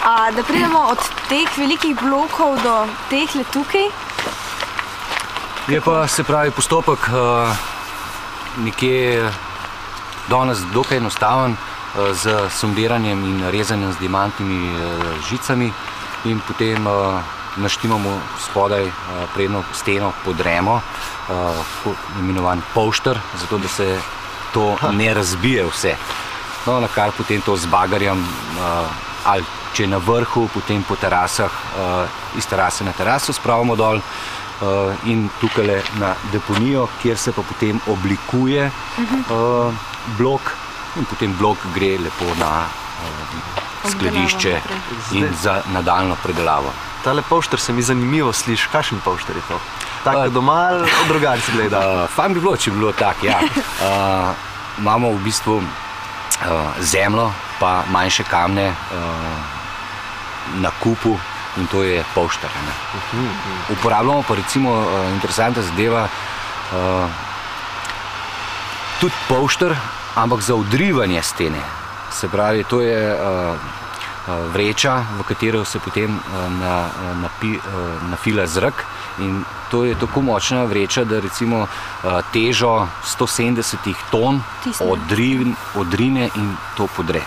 Da pridemo od teh velikih blokov do tehle tukaj? Je pa, se pravi, postopek nekje danes dokaj enostaven z sondiranjem in rezanjem z diamantnimi žicami in potem naštimamo spodaj prednjo steno podremo, imenovan polšter, zato da se to ne razbije vse. No, na kar potem to z bagarjem, ali če na vrhu, potem po terasah, iz terase na teraso spravimo dol in tukaj na deponijo, kjer se pa potem oblikuje blok in potem blok gre lepo na skladišče in za nadaljno predelavo. Tale polšter se mi zanimivo sliši. Kakšen polšter je to? Tako doma ali drugače gleda? Fajn bi bilo, če bi bilo tako, ja. Imamo v bistvu zemljo pa manjše kamne na kupu in to je polšter. Uporabljamo pa recimo interesantna zadeva tudi polšter, ampak za odrivanje stene. Se pravi, to je vreča, v katero se potem nafila zrak in to je tako močna vreča, da recimo težo 170 ton odrine in to podre.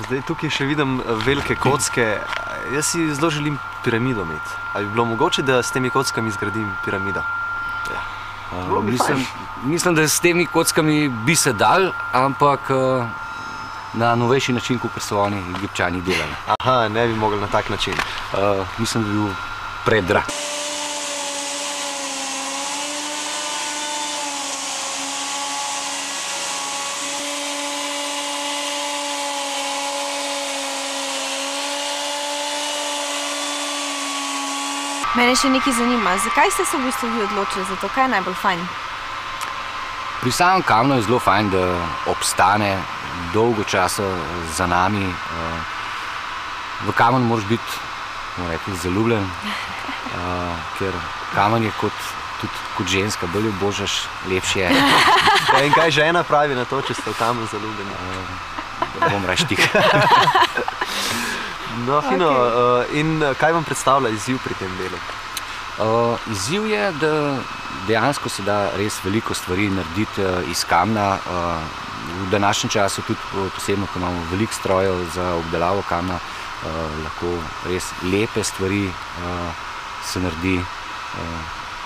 Zdaj tukaj še vidim velike kocke. Jaz si zelo želim piramido imeti. Ali bi bilo mogoče, da s temi kockami zgradim piramido? Mislim, da s temi kockami bi se dal, ampak na novejši način, kot so oni Egipčani delali. Aha, ne bi mogli na tak način. Mislim, da bi bil predrag. Mene še nekaj zanima, zakaj ste se v bistvu vi odločili za to? Kaj je najbolj fajn? Pri samem kamnu je zelo fajn, da obstane dolgo časa za nami. V kamen moraš biti, bomo rekli, zaljubljen, ker kamen je tudi kot ženska, bolj jo božaš, lepše je. In kaj žena pravi na to, če ste v kamen zaljubljeni? Bom reč tih. No, fino. In kaj vam predstavlja izziv pri tem delu? Izziv je, da dejansko se da res veliko stvari narediti iz kamna. V današnjem času, tudi posebno, ko imamo veliko strojev za obdelavo kamna, lahko res lepe stvari se naredi.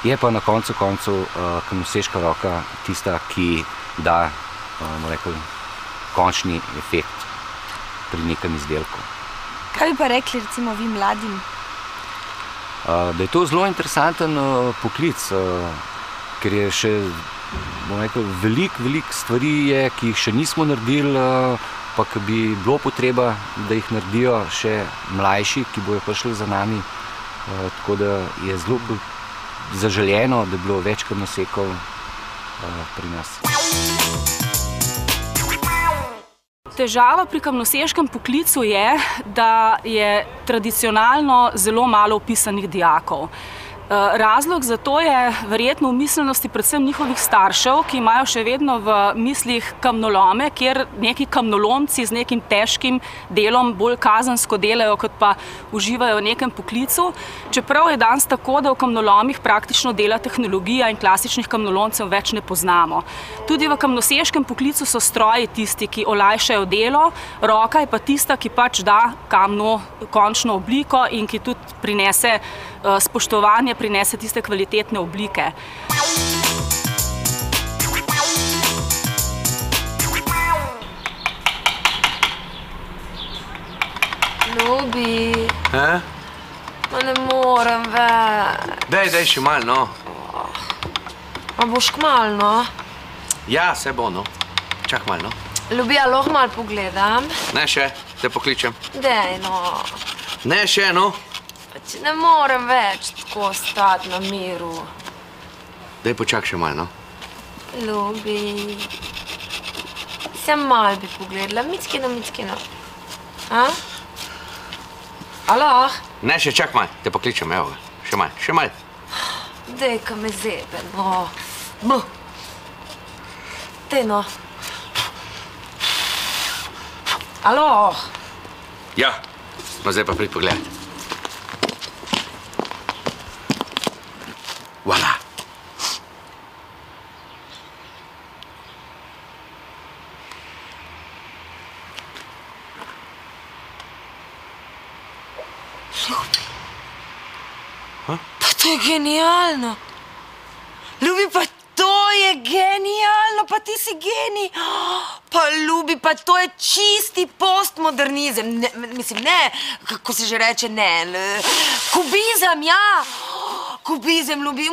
Je pa na koncu kamnoseška roka tista, ki da, bomo rekli, končni efekt pri nekem izdelku. Kaj bi pa rekli, recimo, vi mladim? Da je to zelo interesanten poklic, ker je še, bomo rekel, veliko stvari je, ki jih še nismo naredili, pa ki bi bilo potreba, da jih naredijo še mlajši, ki bojo prišli za nami. Tako da je zelo zaželjeno, da bi bilo več kamnosekov pri nas. Težava pri kamnoseškem poklicu je, da je tradicionalno zelo malo vpisanih dijakov. Razlog za to je verjetno v miselnosti predvsem njihovih staršev, ki imajo še vedno v mislih kamnolome, kjer neki kamnolomci z nekim težkim delom bolj kazensko delajo, kot pa uživajo v nekem poklicu. Čeprav je danes tako, da v kamnolomih praktično dela tehnologija in klasičnih kamnolomcev več ne poznamo. Tudi v kamnoseškem poklicu so stroji tisti, ki olajšajo delo, roka je pa tista, ki pač da kamnu končno obliko in ki tudi prinese spoštovanje, prinese tiste kvalitetne oblike. Ljubi. Ma ne morem več. Daj še malo, no. A boš kmalu, no? Ja, se bo, no. Čak malo, no. Ljubi, a lahko malo pogledam? Ne še, te pokličem. Dej, no. Ne še, no. Pač ne morem več tako stati na miru. Daj počak še malo, no. Ljubi. Sem malo bi pogledala, mickino. A? Aloh? Ne še, čak malo, te pokličem, evo ga. Še malo. Dej, ka me zebe, no. Dej, no. Aloh? Ja, no zdaj pa prid pogledati. Voilà. Pa to je genialno. Ljubi, pa to je genialno, pa ti si genij. Pa ljubi, pa to je čisti postmodernizem. Mislim, ne, kako se že reče, ne. Kubizem, ja. Kubizem, ljubi.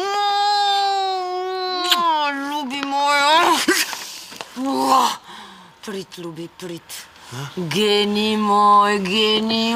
Ljubi moj. Prid, ljubi, prid. Genij moj, genij.